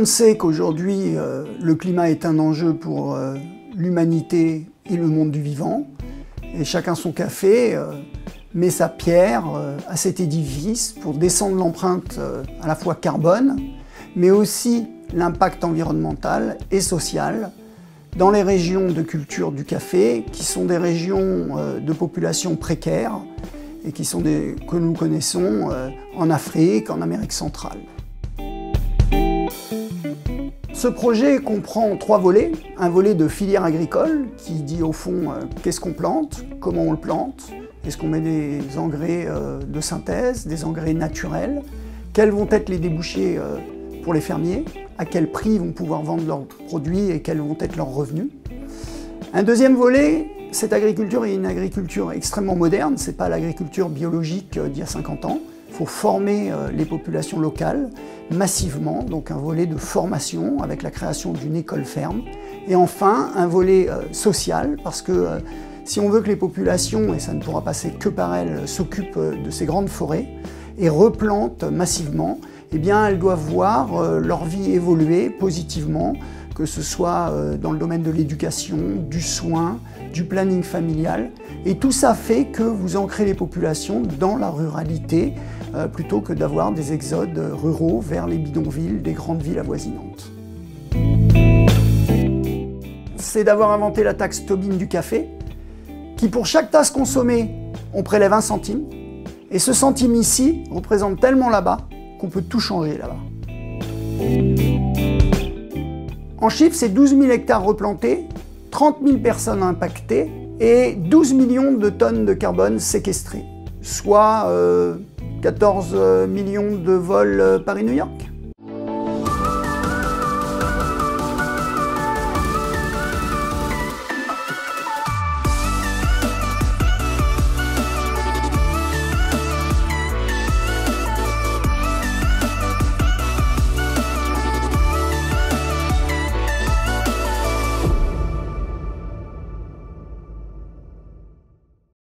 monde sait qu'aujourd'hui, le climat est un enjeu pour l'humanité et le monde du vivant. Et chacun son café met sa pierre à cet édifice pour descendre l'empreinte à la fois carbone, mais aussi l'impact environnemental et social dans les régions de culture du café, qui sont des régions de population précaire et qui sont que nous connaissons en Afrique, en Amérique centrale. Ce projet comprend 3 volets. Un volet de filière agricole qui dit au fond qu'est-ce qu'on plante, comment on le plante, est-ce qu'on met des engrais de synthèse, des engrais naturels, quels vont être les débouchés pour les fermiers, à quel prix ils vont pouvoir vendre leurs produits et quels vont être leurs revenus. Un deuxième volet, cette agriculture est une agriculture extrêmement moderne, ce n'est pas l'agriculture biologique d'il y a 50 ans. Il faut former les populations locales massivement, donc un volet de formation avec la création d'une école ferme. Et enfin, un volet social, parce que si on veut que les populations, et ça ne pourra passer que par elles, s'occupent de ces grandes forêts et replantent massivement, eh bien elles doivent voir leur vie évoluer positivement, que ce soit dans le domaine de l'éducation, du soin, du planning familial. Et tout ça fait que vous ancrez les populations dans la ruralité plutôt que d'avoir des exodes ruraux vers les bidonvilles des grandes villes avoisinantes. C'est d'avoir inventé la taxe Tobin du café, qui pour chaque tasse consommée, on prélève 1 centime. Et ce centime ici représente tellement là-bas qu'on peut tout changer là-bas. En chiffres, c'est 12 000 hectares replantés, 30 000 personnes impactées et 12 millions de tonnes de carbone séquestrées, soit 14 millions de vols Paris-New York.